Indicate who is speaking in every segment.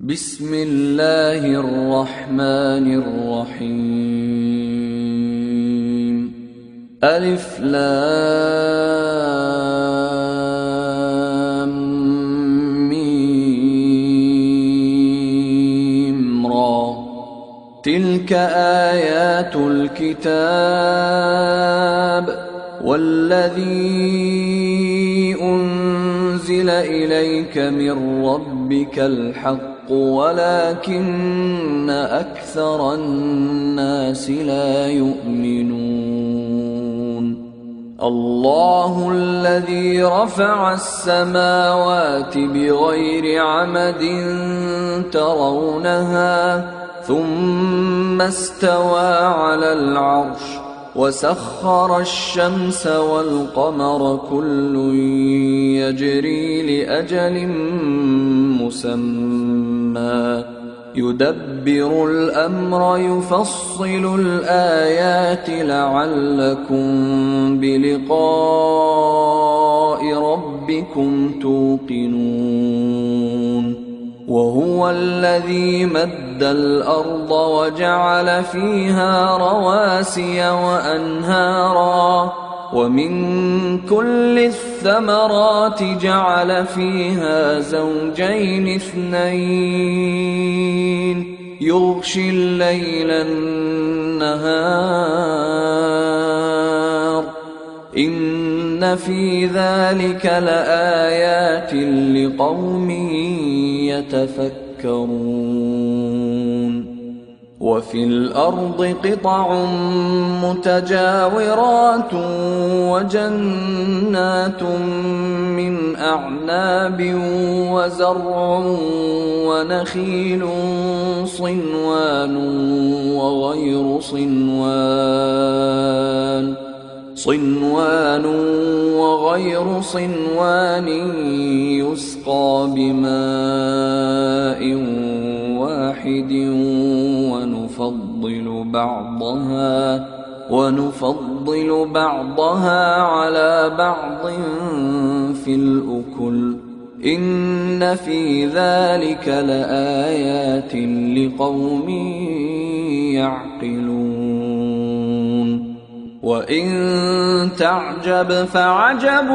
Speaker 1: بسم الله الرحمن الرحيم. ألف لام ميم را. تلك آيات الكتاب والذي أنزل إليك من ربك الحق ولكن أكثر الناس لا يؤمنون. الله الذي رفع السماوات بغير عمد ترونها ثم استوى على العرش وسخر الشمس والقمر كل يجري لأجل مسمى يدبر الأمر يفصل الآيات لعلكم بلقاء ربكم توقنون. وهو الذي مد الأرض وجعل فيها رواسي وأنهارا ومن كل الثمرات جعل فيها زوجين اثنين يغشي الليل النهار إن في ذلك لآيات لقوم يتفكرون. وفي الأرض قطع متجاورات وجنات من أعناب وزرع ونخيل صنوان وغير صنوان يسقى بماء واحد ونفضل بعضها على بعض في الأكل إن في ذلك لآيات لقوم يعقلون. وإن تعجب فعجب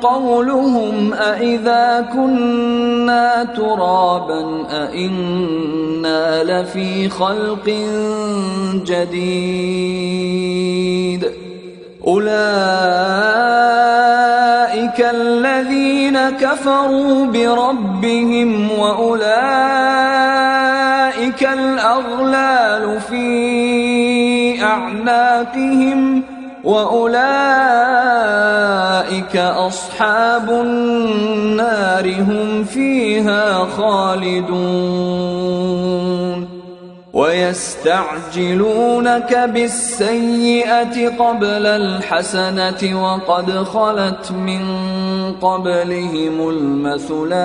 Speaker 1: قولهم أإذا كنا ترابا أإنا لفي خلق جديد أولئك الذين كفروا بربهم وأولئك الأغلال في أعناقهم وأولئك أصحاب النار هم فيها خالدون. ويستعجلونك بالسيئة قبل الحسنة وقد خلت من قبلهم المثلات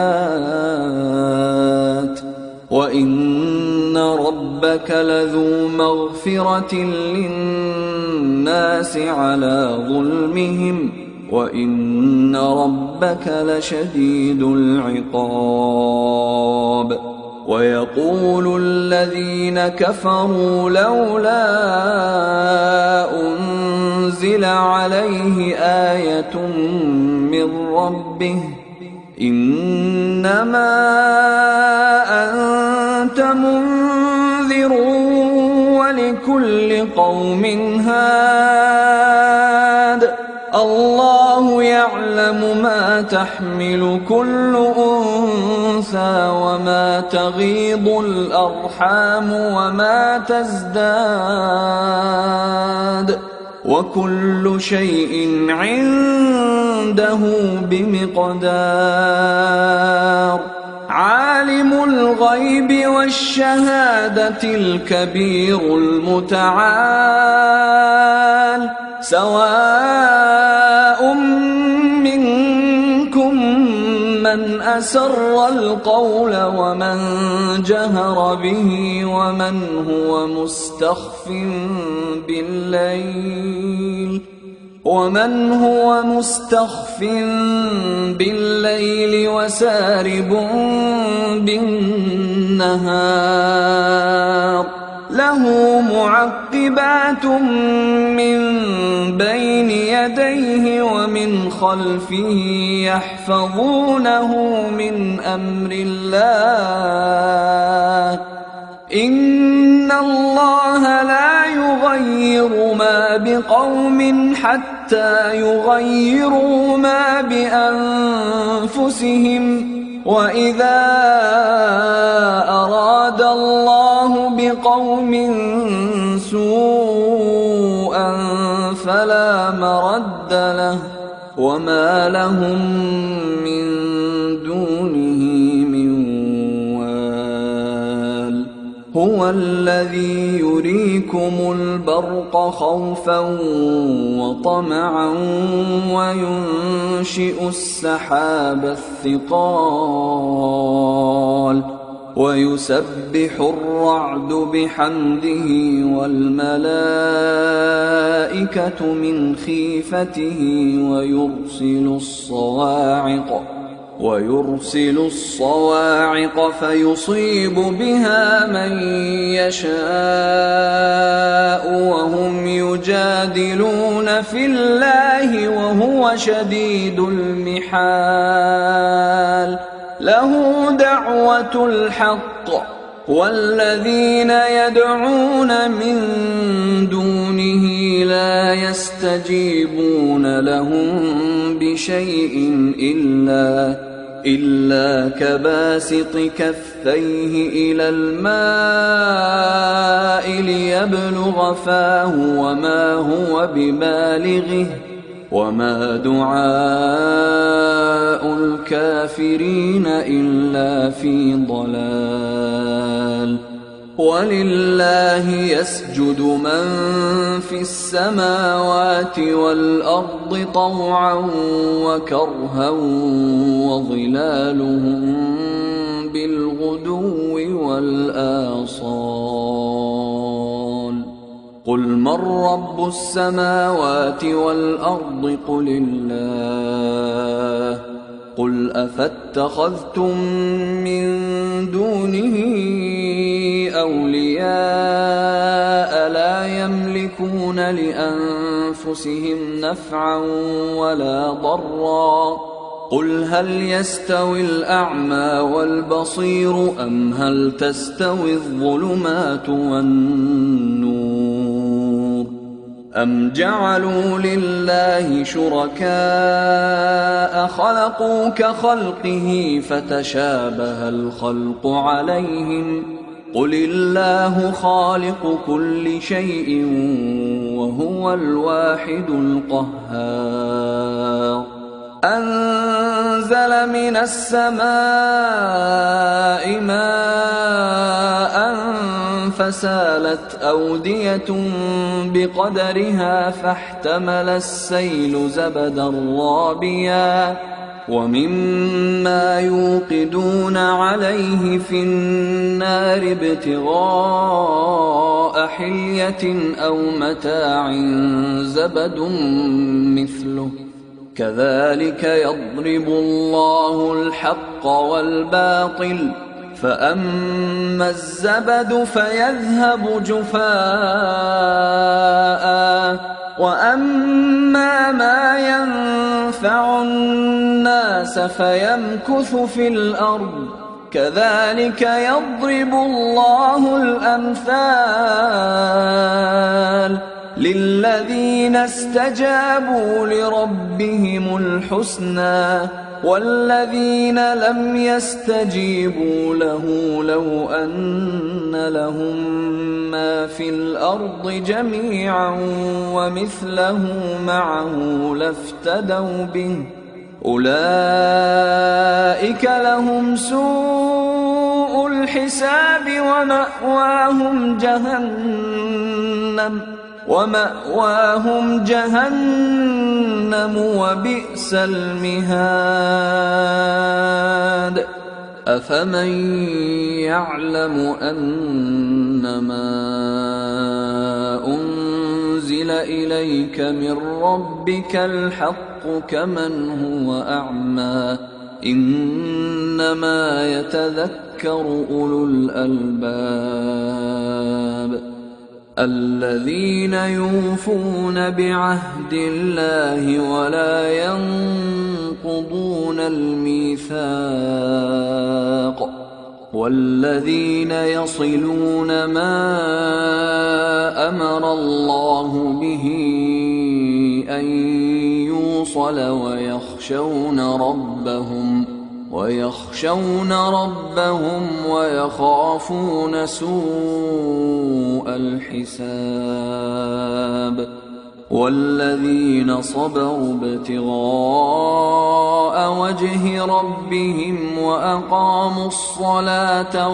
Speaker 1: وإن ربك لذو مغفرة للناس على ظلمهم وإن ربك لشديد العقاب. ويقول الذين كفروا لولا أنزل عليه آية من ربه إنما أنت منذر ولكل قوم هاد الله يعلم ما تحمل كل أنثى وما تغيض الأرحام وما تزداد وكل شيء عنده بمقدار. عالم الغيب والشهادة الكبير المتعال سواء منكم من أسر القول ومن جهر به ومن هو مستخف بالليل ومن هو مستخف بالليل وسارب بالنهار له معقبات من بين يديه ومن خلفه يحفظونه من أمر الله إن الله لا يغير ما بقوم حتى يغيروا ما بأنفسهم وإذا أراد الله بقوم سوءا فلا مرد له وما لهم من دونه من وال هو الذي يريكم البرق خوفا وطمعا وينشئ السحاب الثقال ويسبح الرعد بحمده والملائكة من خيفته ويرسل الصواعق فيصيب بها من يشاء وهم يجادلون في الله وهو شديد المحال له دعوة الحق والذين يدعون من دونه لا يستجيبون لهم بشيء إلا كباسط كفيه إلى الماء ليبلغ فاه وما هو ببالغه وما دعاء الكافرين إلا في ضلال ولله يسجد من في السماوات والأرض طوعا وكرها وظلالهم بالغدو والآصال قل من رب السماوات والأرض قل الله قل أفاتخذتم من دونه أولياء لا يملكون لأنفسهم نفعا ولا ضرا قل هل يستوي الأعمى والبصير أم هل تستوي الظلمات والنور أم جعلوا لله شركاء خلقوا كخلقه فتشابه الخلق عليهم قل الله خالق كل شيء وهو الواحد القهار أنزل من السماء ماء فسالت أودية بقدرها فاحتمل السيل زبدا رابيا ومما يوقدون عليه في النار ابتغاء حلية أو متاع زبد مثله كذلك يضرب الله الحق والباطل فأما الزبد فيذهب جفاء وأما ما ينفع الناس فيمكث في الأرض كذلك يضرب الله الأمثال للذين استجابوا لربهم الحسنى والذين لم يستجيبوا له لو أن لهم ما في الأرض جميعا ومثله معه لافتدوا به أولئك لهم سوء الحساب ومأواهم جهنم وبئس المهاد أفمن يعلم أنما أنزل أنزل إليك من ربك الحق كمن هو أعمى إنما يتذكر أولو الألباب الذين يوفون بعهد الله ولا ينقضون الميثاق والذين يصلون ما أمر الله به أن يوصل ويخشون ربهم ويخافون سوء الحساب والذين صبروا ابتغاء وجه ربهم وأقاموا الصلاة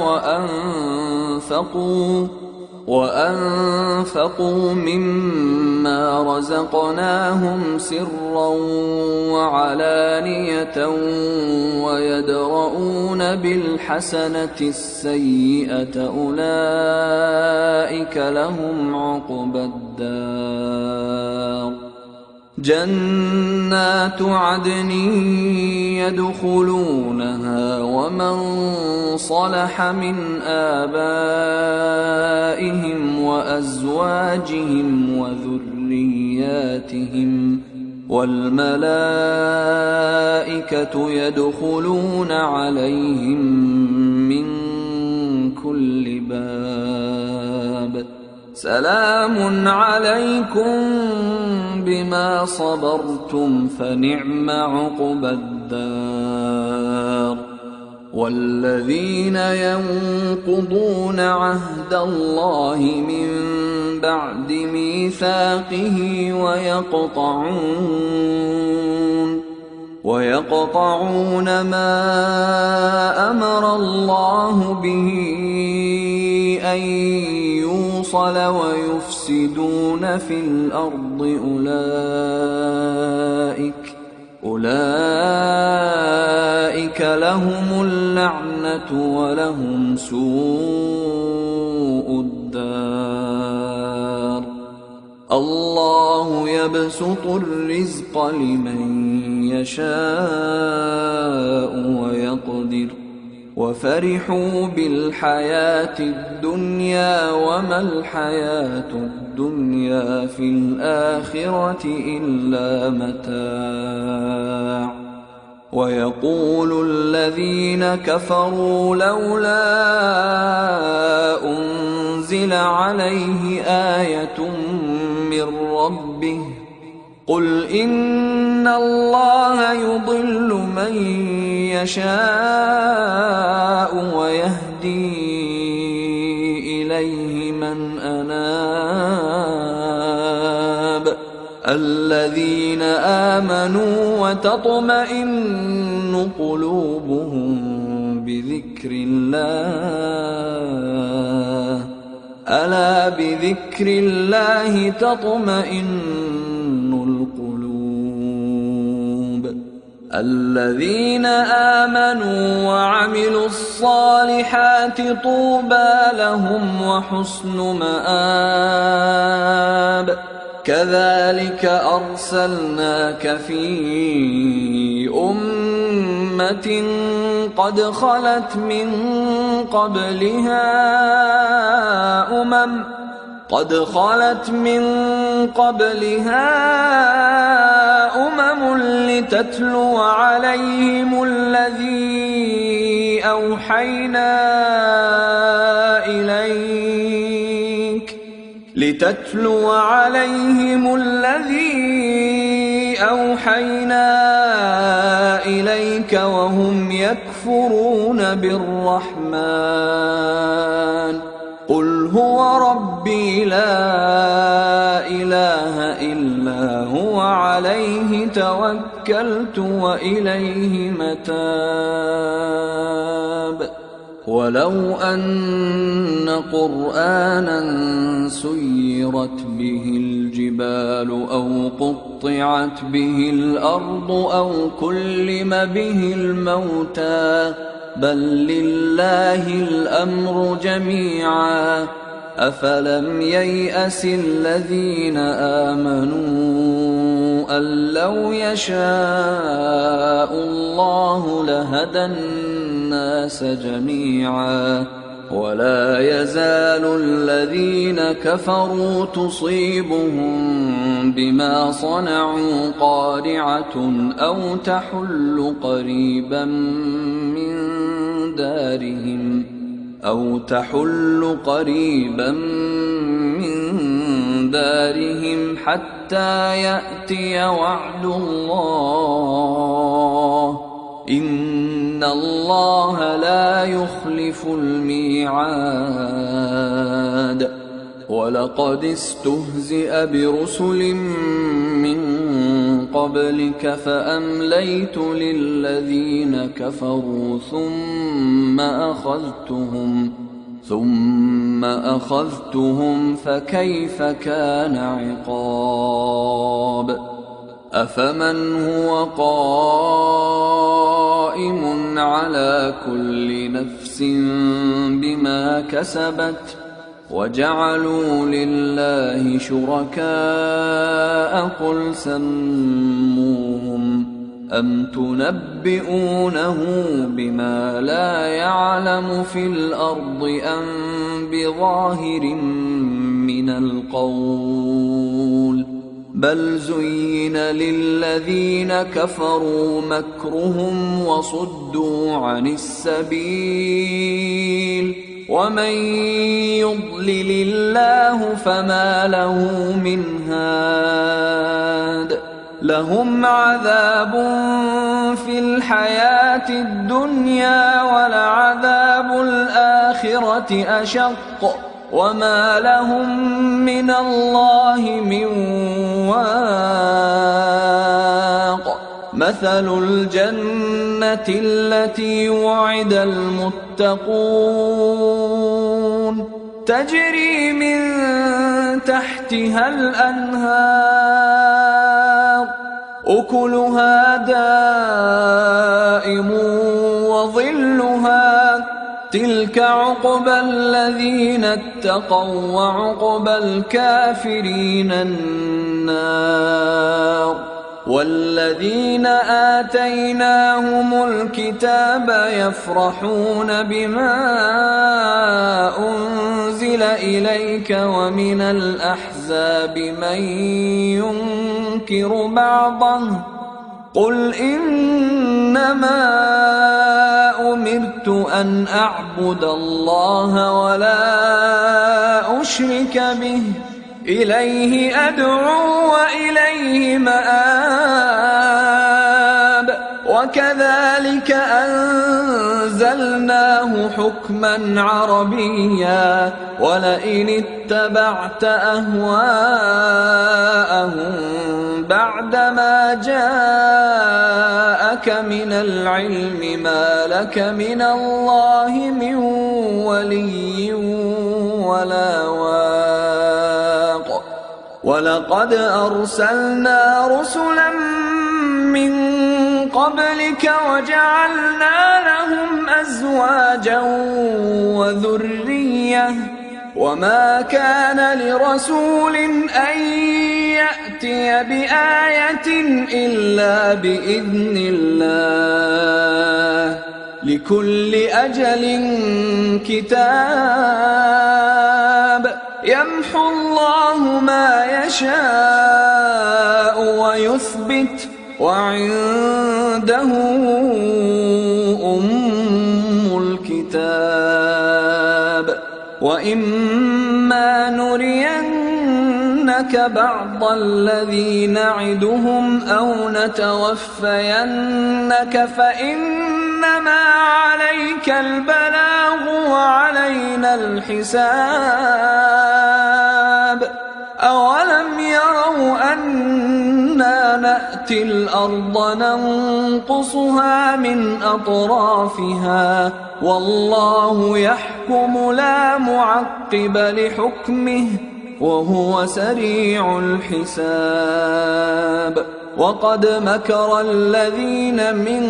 Speaker 1: وأنفقوا مما رزقناهم سرا وعلانية ويدرؤون بالحسنة السيئة أولئك لهم عقبى الدار جنات عدن يدخلونها ومن صلح من آبائهم وأزواجهم وذرياتهم والملائكة يدخلون عليهم من كل باب سلام عليكم بما صبرتم فنعم عقبى الدار والذين ينقضون عهد الله من بعد ميثاقه ويقطعون ما أمر الله به أن يوصل ويفسدون في الأرض أولئك لهم اللعنة ولهم سوء الدار الله يبسط الرزق لمن يشاء ويقدر وفرحوا بالحياة الدنيا وما الحياة الدنيا في الآخرة إلا متاع ويقول الذين كفروا لولا أنزل عليه آية من ربه قل إن الله يضل من يشاء ويهدي إليه من أناب الذين آمنوا وتطمئن قلوبهم بذكر الله ألا بذكر الله تطمئن القلوب الذين آمنوا وعملوا الصالحات طوبى لهم وحسن مآب كذلك أرسلناك في أمة قد خلت من قبلها أمم لتتلو عليهم الذي أوحينا إليك وهم يكفرون بالرحمن قل هو ربي لا إله إلا هو عليه توكلت وإليه متاب ولو أن قرآنا سيرت به الجبال أو قطعت به الأرض أو كلم به الموتى بل لله الأمر جميعا أفلم ييأس الذين آمنوا أن لو يشاء الله لهدى الناس جميعا ولا يزال الذين كفروا تصيبهم بما صنعوا قارعة أو تحل قريبا من دارهم حتى يأتي وعد الله إن الله لا يخلف الميعاد ولقد استهزئ برسل من قبلك فأمليت للذين كفروا ثم أخذتهم فكيف كان عقاب أفمن هو قائم على كل نفس بما كسبت وجعلوا لله شركاء قل سموهم أم تنبئونه بما لا يعلم في الأرض أم بظاهر من القول بل زين للذين كفروا مكرهم وصدوا عن السبيل ومن يضلل الله فما له من هاد لهم عذاب في الحياة الدنيا ولعذاب الآخرة أشق وما لهم من الله من واق مثل الجنة التي وعد المتقون تجري من تحتها الأنهار أكلها دائم وظلها تلك عقبى الذين اتقوا وعقبى الكافرين النار والذين آتيناهم الكتاب يفرحون بما أنزل إليك ومن الأحزاب من ينكر بعضه قل إنما أمرت أن أعبد الله ولا أشرك به إليه أدعو وإليه مآب وكذلك أنزلناه حكما عربيا ولئن اتبعت أهواءهم بعدما جاءك من العلم ما لك من الله من ولي ولا واق ولقد أرسلنا رسلا من قبلك وجعلنا لهم أزواجا وذرية وما كان لرسول أن يأتي بآية إلا بإذن الله لكل أجل كتاب يمحو الله ما يشاء ويثبت وعنده أم الكتاب وإما نرينك بعض الذي نعدهم أو نتوفينك فإنما عليك البلاغ وعلينا الحساب أولم يروا أنا نأتي الأرض ننقصها من أطرافها والله يحكم لا معقب لحكمه وهو سريع الحساب وقد مكر الذين من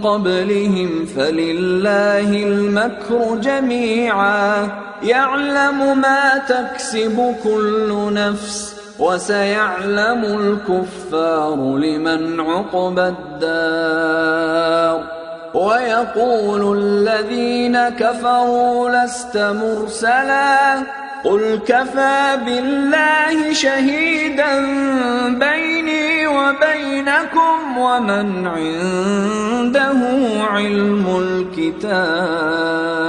Speaker 1: قبلهم فلله المكر جميعا يعلم ما تكسب كل نفس وسيعلم الكفار لمن عقبى الدار ويقول الذين كفروا لست مرسلا قل كفى بالله شهيدا بيني وبينكم ومن عنده علم الكتاب